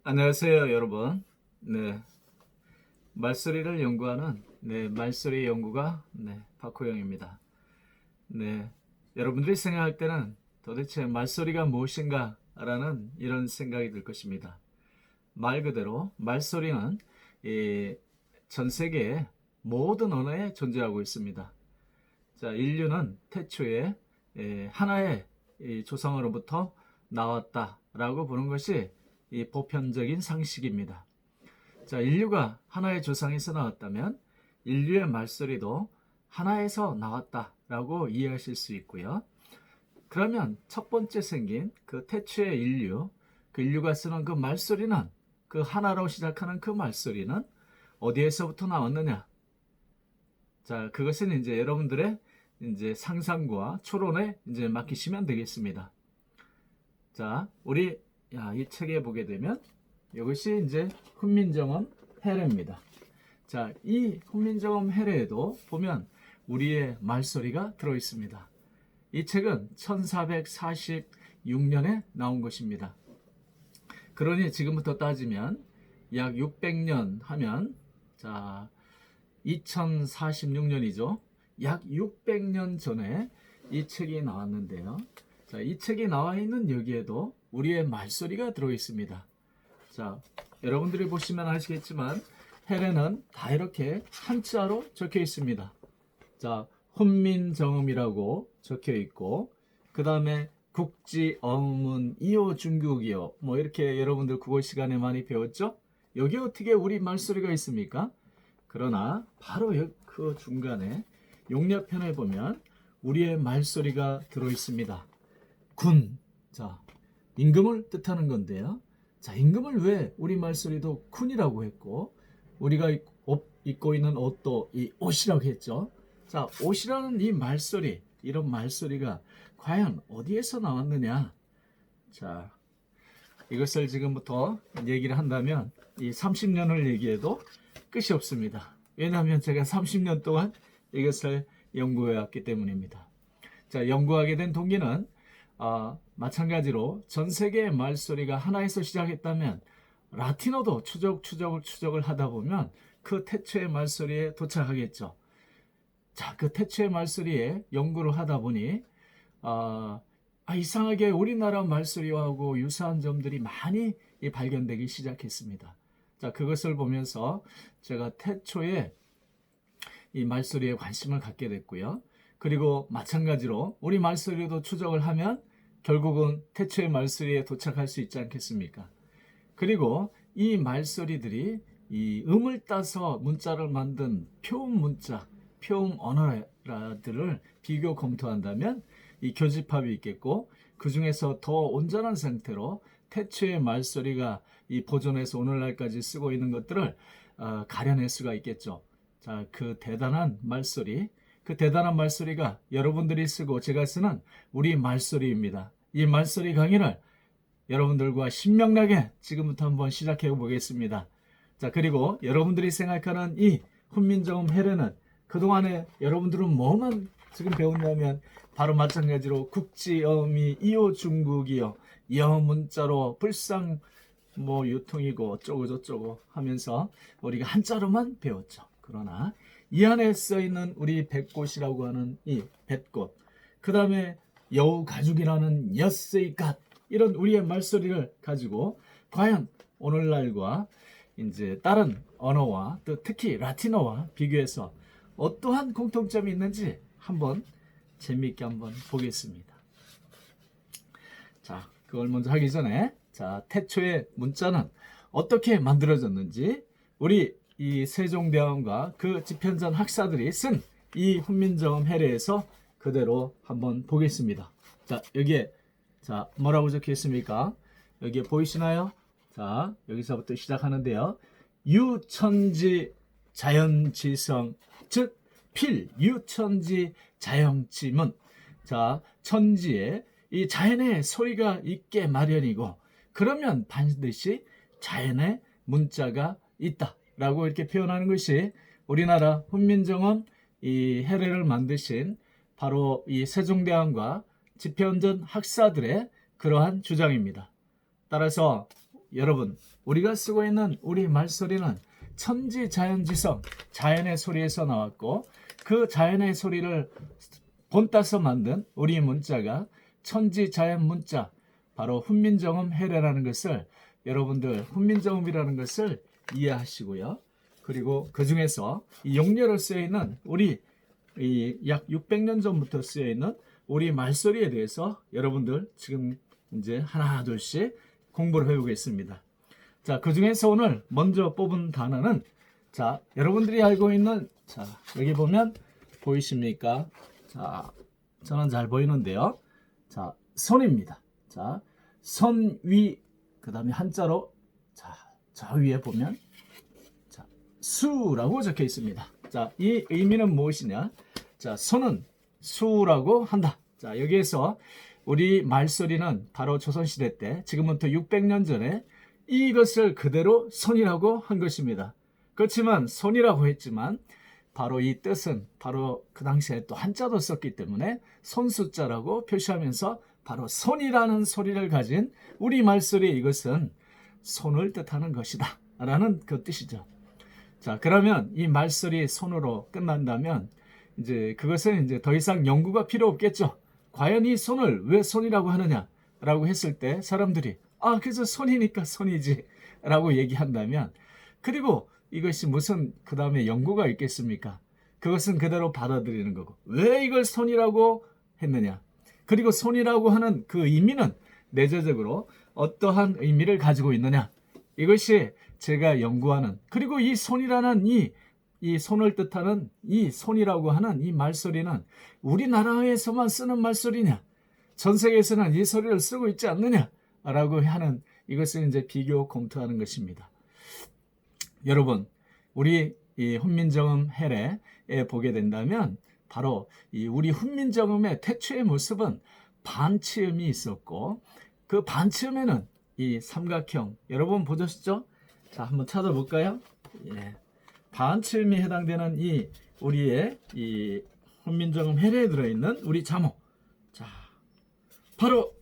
안녕하세요, 여러분. 네, 말소리를 연구하는 말소리 연구가 박호영입니다. 네, 여러분들이 생각할 때는 도대체 말소리가 무엇인가라는 이런 생각이 들 것입니다. 말 그대로 말소리는 전 세계의 모든 언어에 존재하고 있습니다. 자, 인류는 태초에 하나의 조상으로부터 나왔다라고 보는 것이 이 보편적인 상식입니다. 자, 인류가 하나의 조상에서 나왔다면 인류의 말소리도 하나에서 나왔다라고 이해하실 수 있고요. 그러면 첫 번째 생긴 그 태초의 인류, 그 인류가 쓰는 그 말소리는, 그 하나로 시작하는 그 말소리는 어디에서부터 나왔느냐? 자, 그것은 이제 여러분들의 상상과 추론에 맡기시면 되겠습니다. 자, 우리 이 책에 보게 되면 이것이 이제 훈민정음 해례입니다. 자, 이 훈민정음 해례에도 보면 우리의 말소리가 들어 있습니다. 이 책은 1446년에 나온 것입니다. 그러니 지금부터 따지면 약 600년 하면 자, 2046년이죠. 약 600년 전에 이 책이 나왔는데요. 자, 이 책이 나와 있는 여기에도 우리의 말소리가 들어 있습니다. 자, 여러분들이 보시면 아시겠지만 해례는 다 이렇게 한자로 적혀 있습니다. 자, 훈민정음이라고 적혀 있고, 그 다음에 국지, 어문, 이호, 중국이요. 뭐 이렇게 여러분들 국어 시간에 많이 배웠죠? 여기 어떻게 우리 말소리가 있습니까? 그러나 바로 그 중간에 용례편에 보면 우리의 말소리가 들어 있습니다. 군. 자, 임금을 뜻하는 건데요. 자, 임금을 왜 우리 말소리도 군이라고 했고, 우리가 입고 있는 옷도 이 옷이라고 했죠. 자, 옷이라는 이 말소리, 이런 말소리가 과연 어디에서 나왔느냐? 자, 이것을 지금부터 얘기를 한다면 이 30년을 얘기해도 끝이 없습니다. 왜냐하면 제가 30년 동안 이것을 연구해 왔기 때문입니다. 자, 연구하게 된 동기는 마찬가지로 전 세계의 말소리가 하나에서 시작했다면 라틴어도 추적을 하다 보면 그 태초의 말소리에 도착하겠죠. 자, 그 태초의 말소리에 연구를 하다 보니 이상하게 우리나라 말소리하고 유사한 점들이 많이 발견되기 시작했습니다. 자, 그것을 보면서 제가 태초에 이 말소리에 관심을 갖게 됐고요. 그리고 마찬가지로 우리 말소리도 추적을 하면 결국은 태초의 말소리에 도착할 수 있지 않겠습니까? 그리고 이 말소리들이 이 음을 따서 문자를 만든 표음 문자, 표음 언어들을 비교 검토한다면 이 교집합이 있겠고, 그 중에서 더 온전한 상태로 태초의 말소리가 이 보존해서 오늘날까지 쓰고 있는 것들을 가려낼 수가 있겠죠. 자, 그 대단한 말소리가 여러분들이 쓰고 제가 쓰는 우리 말소리입니다. 이 말소리 강의를 여러분들과 신명나게 지금부터 한번 시작해 보겠습니다. 자, 그리고 여러분들이 생각하는 이 훈민정음 해례는 그동안에 여러분들은 뭐만 지금 배웠냐면 바로 마찬가지로 국지, 어미, 이호, 중국이요. 여문자로 불상 유통이고 어쩌고 저쩌고 하면서 우리가 한자로만 배웠죠. 그러나 이 안에 써있는 우리 백꽃이라고 하는 이 백꽃, 그 다음에 여우가죽이라는 엿새갓, 이런 우리의 말소리를 가지고 과연 오늘날과 이제 다른 언어와 또 특히 라틴어와 비교해서 어떠한 공통점이 있는지 한번 재미있게 한번 보겠습니다. 자, 그걸 먼저 하기 전에 자, 태초의 문자는 어떻게 만들어졌는지 우리 이 세종대왕과 그 집현전 학사들이 쓴 이 훈민정음 해례에서 그대로 한번 보겠습니다. 자, 여기에 자, 뭐라고 적혀 있습니까? 여기에 보이시나요? 자, 여기서부터 시작하는데요. 유천지 자연지성, 즉 필유천지 자연지문. 자, 천지에 이 자연의 소리가 있게 마련이고, 그러면 반드시 자연의 문자가 있다라고 이렇게 표현하는 것이 우리나라 훈민정음 이 해례를 만드신 바로 이 세종대왕과 집현전 학사들의 그러한 주장입니다. 따라서 여러분, 우리가 쓰고 있는 우리 말소리는 천지자연지성, 자연의 소리에서 나왔고, 그 자연의 소리를 본따서 만든 우리 문자가 천지자연 문자, 바로 훈민정음 해례라는 것을, 여러분들 훈민정음이라는 것을 이해하시고요. 그리고 그 중에서 이 용례로 쓰여 있는 우리 약 600년 전부터 쓰여 있는 우리 말소리에 대해서 여러분들 지금 이제 하나 둘씩 공부를 해보겠습니다. 자, 그 중에서 오늘 먼저 뽑은 단어는, 자, 여러분들이 알고 있는, 자, 여기 보면 보이십니까? 자, 저는 잘 보이는데요. 자, 손입니다. 자, 선 위, 그 다음에 한자로, 자, 저 위에 보면, 자, 수라고 적혀 있습니다. 자, 이 의미는 무엇이냐? 자, 손은 수라고 한다. 자, 여기에서 우리 말소리는 바로 조선시대 때, 지금부터 600년 전에 이것을 그대로 손이라고 한 것입니다. 그렇지만 손이라고 했지만 바로 이 뜻은 바로 그 당시에 또 한자도 썼기 때문에 손숫자라고 표시하면서 바로 손이라는 소리를 가진 우리 말소리, 이것은 손을 뜻하는 것이다 라는 그 뜻이죠. 자, 그러면 이 말소리 손으로 끝난다면 이제 그것은 이제 더 이상 연구가 필요 없겠죠. 과연 이 손을 왜 손이라고 하느냐 라고 했을 때 사람들이 그래서 손이니까 손이지 라고 얘기한다면, 그리고 이것이 무슨 그 다음에 연구가 있겠습니까? 그것은 그대로 받아들이는 거고, 왜 이걸 손이라고 했느냐, 그리고 손이라고 하는 그 의미는 내재적으로 어떠한 의미를 가지고 있느냐, 이것이 제가 연구하는, 그리고 이 손이라는 이 손을 뜻하는 이 손이라고 하는 이 말소리는 우리나라에서만 쓰는 말소리냐, 전 세계에서는 이 소리를 쓰고 있지 않느냐 라고 하는, 이것을 이제 비교 검토하는 것입니다. 여러분, 우리 이 훈민정음 해례에 보게 된다면 바로 이 우리 훈민정음의 태초의 모습은 반치음이 있었고, 그 반치음에는 이 삼각형, 여러분 보셨죠? 자, 한번 찾아볼까요? 예. 반치음이 해당되는 이 우리의 이 훈민정음 해례에 들어있는 우리 자모, 자, 바로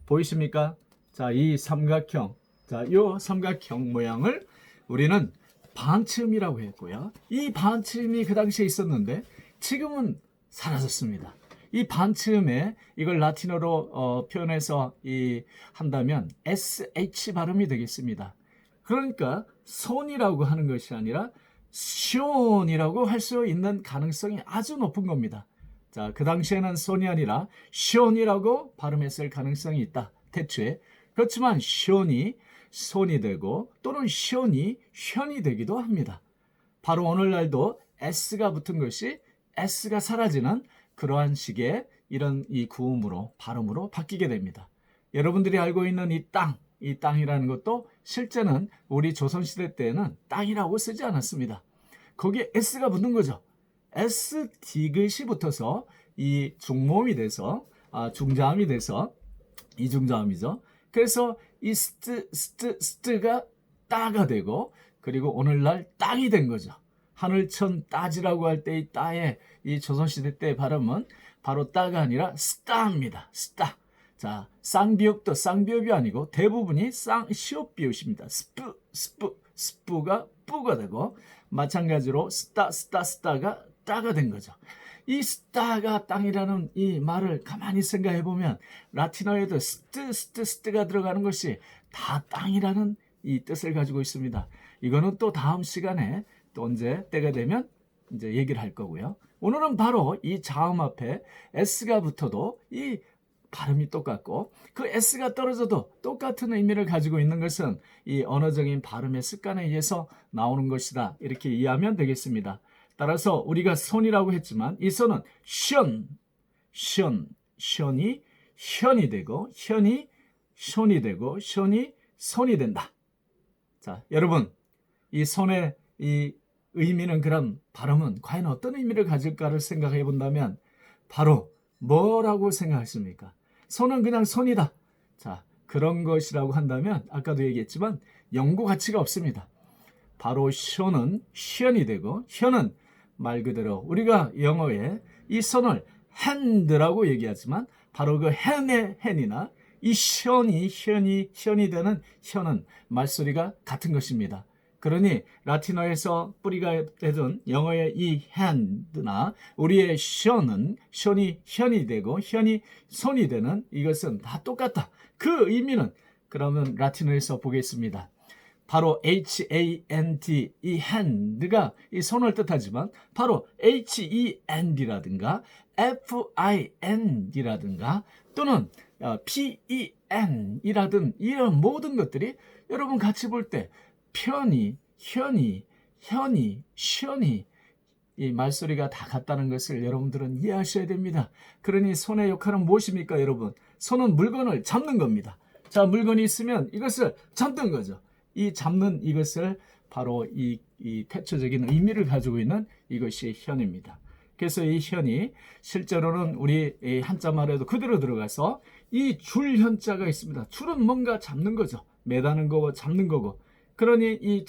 보이십니까? 자, 이 삼각형, 자, 이 삼각형 모양을 우리는 반치음이라고 했고요. 이 반치음이 그 당시에 있었는데 지금은 사라졌습니다. 이 반치음에 이걸 라틴어로 표현해서 한다면 SH 발음이 되겠습니다. 그러니까 손이라고 하는 것이 아니라 시온이라고 할 수 있는 가능성이 아주 높은 겁니다. 자, 그 당시에는 손이 아니라 시온이라고 발음했을 가능성이 있다, 태초에. 그렇지만 시온이 손이 되고 또는 시온이 현이 되기도 합니다. 바로 오늘날도 S가 붙은 것이 S가 사라지는 그러한 식의 이런 이 구음으로, 발음으로 바뀌게 됩니다. 여러분들이 알고 있는 이 땅이라는 것도 실제는 우리 조선시대 때는 땅이라고 쓰지 않았습니다. 거기에 S가 붙는 거죠. S 디귿이 붙어서 이 중모음이 돼서, 중자음이 돼서 이중자음이죠. 그래서 이 스트가 따가 되고, 그리고 오늘날 땅이 된 거죠. 하늘천 따지라고 할 때 이 따의 이 조선시대 때 발음은 바로 따가 아니라 스따입니다. 스따. 자, 쌍비읍도 쌍비읍이 아니고 대부분이 시옷비읍입니다. 스프가 뿌가 되고, 마찬가지로 스타가 따가 된 거죠. 이 스타가 땅이라는 이 말을 가만히 생각해 보면 라틴어에도 스트가 들어가는 것이 다 땅이라는 이 뜻을 가지고 있습니다. 이거는 또 다음 시간에 또 언제 때가 되면 이제 얘기를 할 거고요. 오늘은 바로 이 자음 앞에 S가 붙어도 이 발음이 똑같고, 그 S가 떨어져도 똑같은 의미를 가지고 있는 것은 이 언어적인 발음의 습관에 의해서 나오는 것이다, 이렇게 이해하면 되겠습니다. 따라서 우리가 손이라고 했지만 이 손은 시온이 현이 되고, 현이 손이 되고, 손이 손이 된다. 자, 여러분, 이 손의 이 의미는, 그럼 발음은 과연 어떤 의미를 가질까를 생각해 본다면 바로 뭐라고 생각하십니까? 손은 그냥 손이다. 자, 그런 것이라고 한다면 아까도 얘기했지만 연구 가치가 없습니다. 바로 손은 현이 되고, 현은 말 그대로 우리가 영어에 이 손을 hand라고 얘기하지만 바로 그 hand의 hand이나 이 현이 되는 현은 말소리가 같은 것입니다. 그러니 라틴어에서 뿌리가 되던 영어의 이 hand나 우리의 션이 현이 되고 현이 손이 되는 이것은 다 똑같다. 그 의미는 그러면 라틴어에서 보겠습니다. 바로 hand, 이 hand가 이 손을 뜻하지만 바로 hand라든가 find라든가 또는 pen이라든 이런 모든 것들이 여러분 같이 볼 때 편이, 현이, 션이 이 말소리가 다 같다는 것을 여러분들은 이해하셔야 됩니다. 그러니 손의 역할은 무엇입니까, 여러분? 손은 물건을 잡는 겁니다. 자, 물건이 있으면 이것을 잡는 거죠. 이 잡는 이것을 바로 이 태초적인 의미를 가지고 있는 이것이 현입니다. 그래서 이 현이 실제로는 우리 한자말에도 그대로 들어가서 이 줄현자가 있습니다. 줄은 뭔가 잡는 거죠. 매다는 거고 잡는 거고. 그러니 이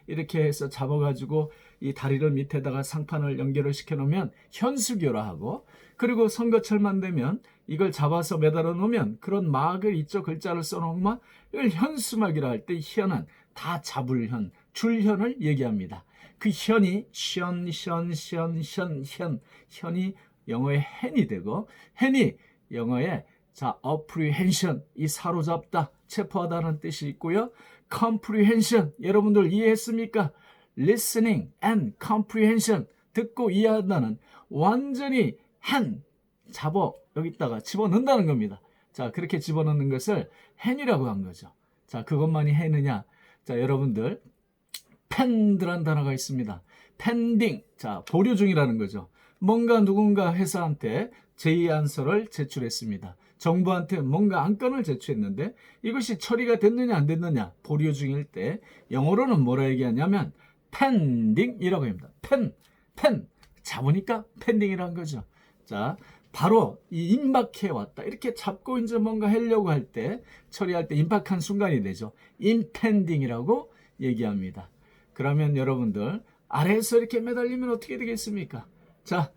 이렇게 해서 잡아가지고 이 다리를 밑에다가 상판을 연결을 시켜놓으면 현수교라 하고, 그리고 선거철만 되면 이걸 잡아서 매달아 놓으면 그런 막을 이쪽 글자를 써놓으면 이걸 현수막이라 할 때 현은 다 잡을 현, 줄현을 얘기합니다. 그 현이 현이 영어의 hand이 되고, hand이 영어의 apprehension, 이 사로잡다, 체포하다는 뜻이 있고요. comprehension, 여러분들 이해했습니까? listening and comprehension, 듣고 이해한다는, 완전히 잡아 여기다가 집어넣는다는 겁니다. 자, 그렇게 집어넣는 것을 hand이라고 한 거죠. 자, 그것만이 hand느냐? 자, 여러분들 pend라는 단어가 있습니다. pending, 자, 보류 중이라는 거죠. 뭔가 누군가 회사한테 제의안서를 제출했습니다. 정부한테 뭔가 안건을 제출했는데 이것이 처리가 됐느냐 안 됐느냐 보류 중일 때 영어로는 뭐라 얘기하냐면 pending이라고 합니다. pen 잡으니까 pending이라는 거죠. 자, 바로 이 임박해 왔다. 이렇게 잡고 이제 뭔가 하려고 할 때, 처리할 때 임박한 순간이 되죠. impending이라고 얘기합니다. 그러면 여러분들 아래에서 이렇게 매달리면 어떻게 되겠습니까? 자,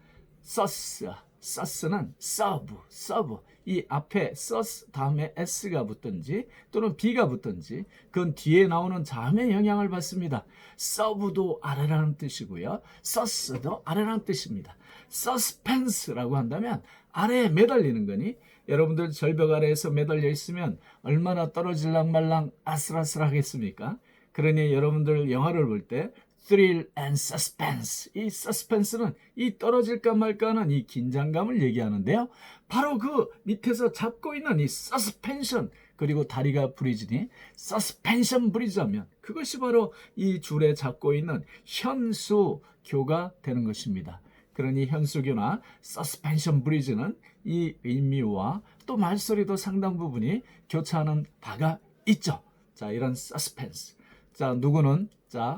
서스는 서브, 이 앞에 서스 다음에 s가 붙든지 또는 b가 붙든지 그건 뒤에 나오는 자음의 영향을 받습니다. 서브도 아래라는 뜻이고요. 서스도 아래라는 뜻입니다. 서스펜스라고 한다면 아래에 매달리는 거니, 여러분들 절벽 아래에서 매달려 있으면 얼마나 떨어질랑 말랑 아슬아슬하겠습니까? 그러니 여러분들 영화를 볼 때 thrill and suspense, 이 suspense는 이 떨어질까 말까 하는 이 긴장감을 얘기하는데요. 바로 그 밑에서 잡고 있는 이 suspension, 그리고 다리가 부러지니 suspension 브리지 하면 그것이 바로 이 줄에 잡고 있는 현수교가 되는 것입니다. 그러니 현수교나 suspension 브리지는 이 의미와 또 말소리도 상당 부분이 교차하는 바가 있죠. 자, 이런 suspense. 자, 누구는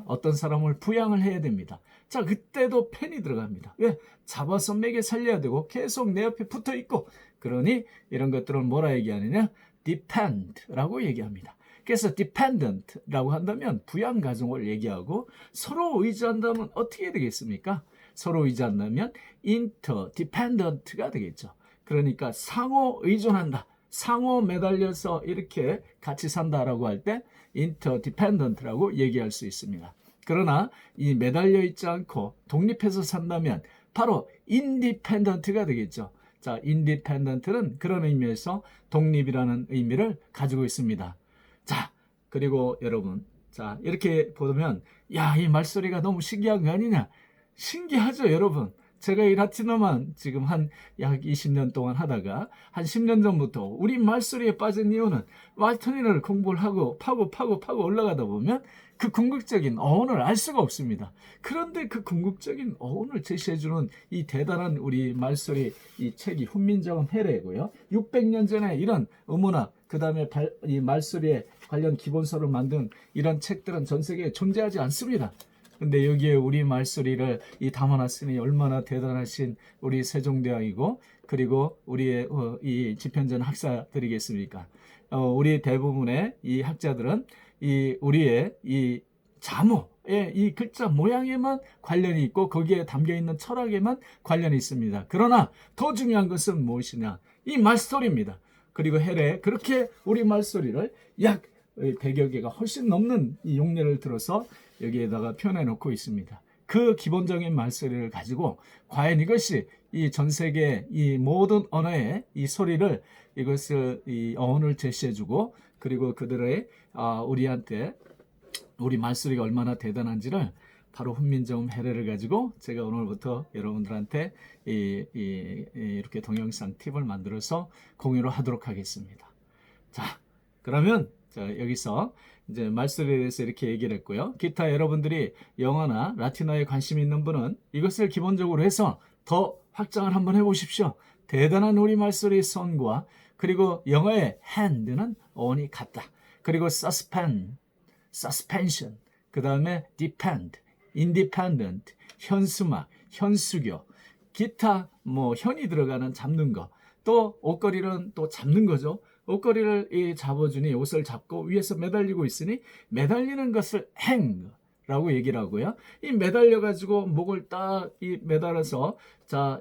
어떤 사람을 부양을 해야 됩니다. 자, 그때도 펜이 들어갑니다. 왜? 잡아서 매게 살려야 되고 계속 내 옆에 붙어 있고, 그러니 이런 것들을 뭐라 얘기하느냐? depend라고 얘기합니다. 그래서 dependent라고 한다면 부양 가정을 얘기하고, 서로 의지한다면 어떻게 되겠습니까? 서로 의지한다면 interdependent가 되겠죠. 그러니까 상호 의존한다. 상호 매달려서 이렇게 같이 산다라고 할 때 interdependent라고 얘기할 수 있습니다. 그러나 이 매달려 있지 않고 독립해서 산다면 바로 independent가 되겠죠. 자, independent는 그런 의미에서 독립이라는 의미를 가지고 있습니다. 자, 그리고 여러분, 자, 이렇게 보면 야, 이 말소리가 너무 신기한 거 아니냐? 신기하죠, 여러분. 제가 이 라틴어만 지금 약 20년 동안 하다가 한 10년 전부터 우리 말소리에 빠진 이유는 라틴어를 공부를 하고 파고 올라가다 보면 그 궁극적인 어원을 알 수가 없습니다. 그런데 그 궁극적인 어원을 제시해주는 이 대단한 우리 말소리 이 책이 훈민정음 해례고요. 600년 전에 이런 의문학, 그 다음에 이 말소리에 관련 기본서를 만든 이런 책들은 전 세계에 존재하지 않습니다. 근데 여기에 우리 말소리를 담아놨으니 얼마나 대단하신 우리 세종대왕이고, 그리고 우리의 이 집현전 학사들이겠습니까? 우리 대부분의 이 학자들은 우리의 이 자모의 이 글자 모양에만 관련이 있고 거기에 담겨있는 철학에만 관련이 있습니다. 그러나 더 중요한 것은 무엇이냐? 이 말소리입니다. 그리고 해래, 그렇게 우리 말소리를 약 100여 개가 훨씬 넘는 이 용례를 들어서 여기에다가 표현해 놓고 있습니다. 그 기본적인 말소리를 가지고 과연 이것이 이 전 세계 이 모든 언어의 이 소리를, 이것을 이 어원을 제시해주고, 그리고 그들의 우리한테 우리 말소리가 얼마나 대단한지를 바로 훈민정음 해례를 가지고 제가 오늘부터 여러분들한테 이렇게 동영상 팁을 만들어서 공유를 하도록 하겠습니다. 자, 그러면 여기서 이제 말소리에 대해서 이렇게 얘기를 했고요. 기타 여러분들이 영어나 라틴어에 관심 있는 분은 이것을 기본적으로 해서 더 확장을 한번 해보십시오. 대단한 우리 말소리의 선과, 그리고 영어의 hand는 어원이 같다. 그리고 suspension, 그 다음에 depend, independent, 현수막, 현수교, 기타 현이 들어가는 잡는 거, 또 옷걸이는 또 잡는 거죠. 옷걸이를 잡아주니 옷을 잡고 위에서 매달리고 있으니 매달리는 것을 행라고 얘기를 하고요. 이 매달려 가지고 목을 딱 매달아서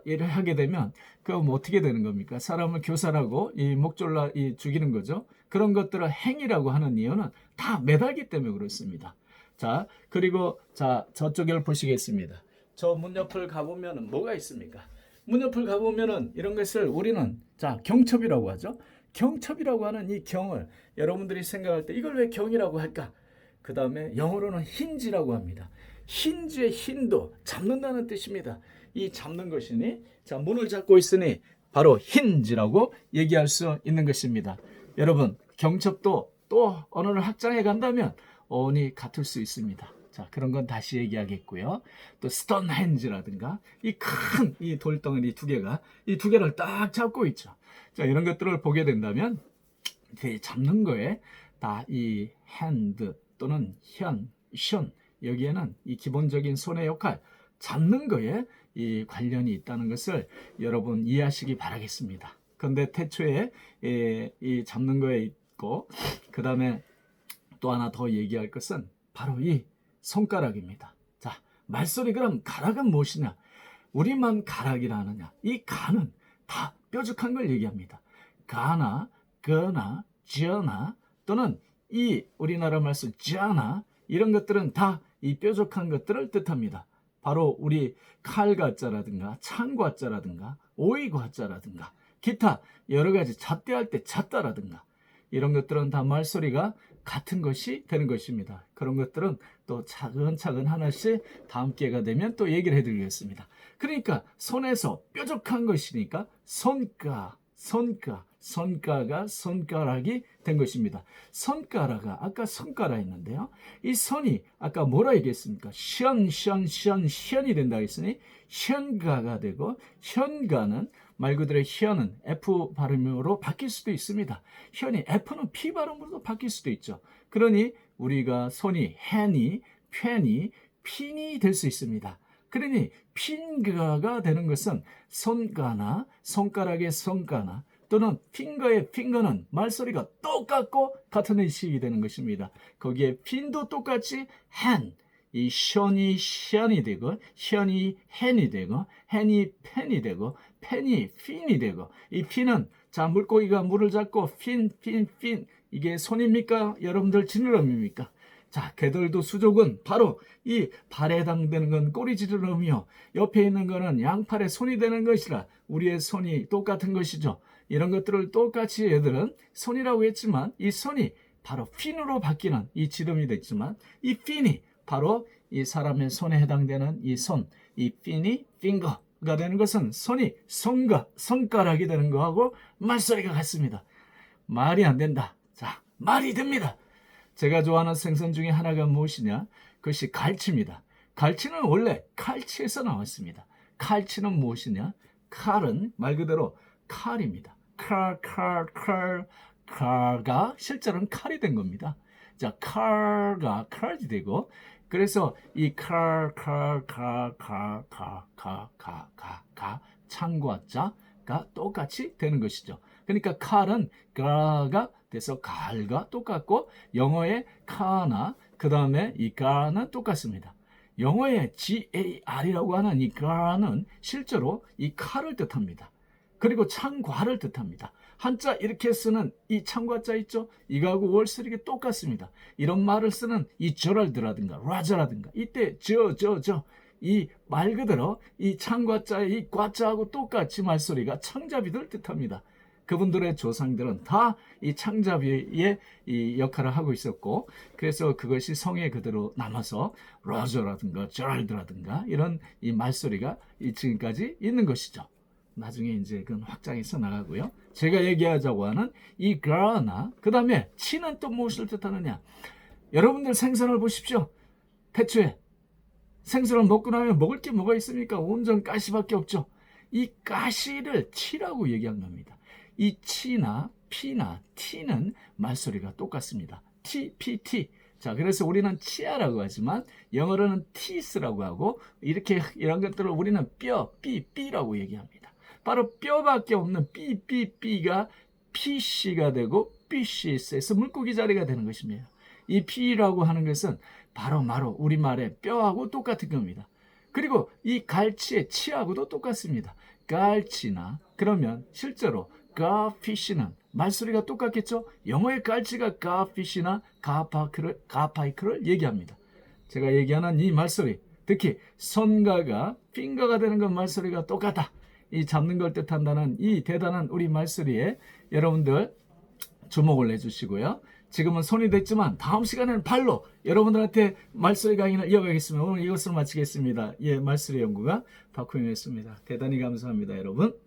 일을 하게 되면 그럼 어떻게 되는 겁니까? 사람을 교살하고 이 목졸라 죽이는 거죠. 그런 것들을 행이라고 하는 이유는 다 매달기 때문에 그렇습니다. 자, 그리고 저쪽을 보시겠습니다. 저 문 옆을 가보면 뭐가 있습니까? 문 옆을 가보면은 이런 것을 우리는 경첩이라고 하죠. 경첩이라고 하는 이 경을 여러분들이 생각할 때 이걸 왜 경이라고 할까? 그 다음에 영어로는 힌지라고 합니다. 힌지의 힌도 잡는다는 뜻입니다. 이 잡는 것이니, 문을 잡고 있으니 바로 힌지라고 얘기할 수 있는 것입니다. 여러분, 경첩도 또 언어를 확장해 간다면 어원이 같을 수 있습니다. 그런 건 다시 얘기하겠고요. 또 스톤헨지라든가 이 큰 이 돌덩어리 두 개를 딱 잡고 있죠. 이런 것들을 보게 된다면 잡는 거에 다 이 hand 또는 션, 여기에는 이 기본적인 손의 역할, 잡는 거에 이 관련이 있다는 것을 여러분 이해하시기 바라겠습니다. 그런데 태초에 이 잡는 거에 있고, 그 다음에 또 하나 더 얘기할 것은 바로 이 손가락입니다. 말소리, 그럼 가락은 무엇이냐? 우리만 가락이라 하느냐? 이 가는 다 뾰족한 걸 얘기합니다. 가나, 거나, 지어나, 또는 이 우리나라 말씀 지아나, 이런 것들은 다 이 뾰족한 것들을 뜻합니다. 바로 우리 칼과자라든가 창과자라든가 오이과자라든가 기타 여러 가지 잣대할 때 잣다라든가 이런 것들은 다 말소리가 같은 것이 되는 것입니다. 그런 것들은 또 차근차근 하나씩 다음 기회가 되면 또 얘기를 해드리겠습니다. 그러니까 손에서 뾰족한 것이니까 손가가 손가락이 된 것입니다. 손가락아, 아까 손가락 했는데요. 이 손이 아까 뭐라 얘기했습니까? 현이 된다 했으니 현가가 되고, 현가는 말 그대로 현은 F 발음으로 바뀔 수도 있습니다. 현이 F는 P 발음으로 바뀔 수도 있죠. 그러니 우리가 손이 핸이, 펜이, 핀이 될 수 있습니다. 그러니 핑가가 되는 것은 손가나, 손가락의 손가나, 또는 핑거의 핑거는 말소리가 똑같고 같은 의식이 되는 것입니다. 거기에 핀도 똑같이 hand, 이 션이 되고, 션이 핸이 되고, 핸이 펜이 되고, 펜이 핀이 되고, 이 핀은 물고기가 물을 잡고 핀 이게 손입니까? 여러분들 지느러미입니까? 개들도 수족은 바로 이 발에 해당되는 건 꼬리지느러미요, 옆에 있는 거는 양팔에 손이 되는 것이라 우리의 손이 똑같은 것이죠. 이런 것들을 똑같이 얘들은 손이라고 했지만 이 손이 바로 핀으로 바뀌는 이 지름이 됐지만 이 핀이 바로 이 사람의 손에 해당되는 이 손, 이 핀이 핑거가 되는 것은 손이 손가락이 되는 거하고 말소리가 같습니다. 말이 안 된다. 말이 됩니다. 제가 좋아하는 생선 중에 하나가 무엇이냐? 그것이 갈치입니다. 갈치는 원래 칼치에서 나왔습니다. 칼치는 무엇이냐? 칼은 말 그대로 칼입니다. 칼가 실제로는 칼이 된 겁니다. 칼가 칼이 되고, 그래서 이 창과자가 똑같이 되는 것이죠. 그러니까 칼은 가가 돼서 갈과 똑같고, 영어의 카나 그 다음에 이 가는 똑같습니다. 영어의 GAR이라고 하는 이 가는 실제로 이 칼을 뜻합니다. 그리고 창과를 뜻합니다. 한자 이렇게 쓰는 이 창과자 있죠? 이거하고 월스릭이 똑같습니다. 이런 말을 쓰는 이 저럴드라든가 라자라든가 이때 이 말 그대로 이 창과자의 이 과자하고 똑같이 말소리가 창자비들 뜻합니다. 그분들의 조상들은 다 이 창자비의 이 역할을 하고 있었고, 그래서 그것이 성에 그대로 남아서 라저라든가 저럴드라든가 이런 이 말소리가 지금까지 있는 것이죠. 나중에 이제 그건 확장해서 나가고요. 제가 얘기하자고 하는 이 그러나 그 다음에 치는 또 무엇을 뜻하느냐? 여러분들 생선을 보십시오. 태초에 생선을 먹고 나면 먹을 게 뭐가 있습니까? 온전 가시밖에 없죠. 이 가시를 치라고 얘기한 겁니다. 이 치나 피나 티는 말소리가 똑같습니다. T, P, T. 자, 그래서 우리는 치아라고 하지만 영어로는 티스라고 하고 이렇게 이런 것들을 우리는 뼈, 삐라고 얘기합니다. 바로 뼈밖에 없는 삐가 PC가 되고 PC에서 물고기 자리가 되는 것입니다. 이 P라고 하는 것은 바로 우리말의 뼈하고 똑같은 겁니다. 그리고 이 갈치의 치하고도 똑같습니다. 갈치나 그러면 실제로 가피시는 말소리가 똑같겠죠? 영어의 갈치가 가피시나 가파이크를 얘기합니다. 제가 얘기하는 이 말소리, 특히 선가가 핑가가 되는 건 말소리가 똑같다. 이 잡는 걸 뜻한다는 이 대단한 우리 말소리에 여러분들 주목을 해주시고요. 지금은 손이 됐지만 다음 시간에는 발로 여러분들한테 말소리 강의를 이어가겠습니다. 오늘 이것으로 마치겠습니다. 예, 말소리 연구가 박홍이었습니다. 대단히 감사합니다, 여러분.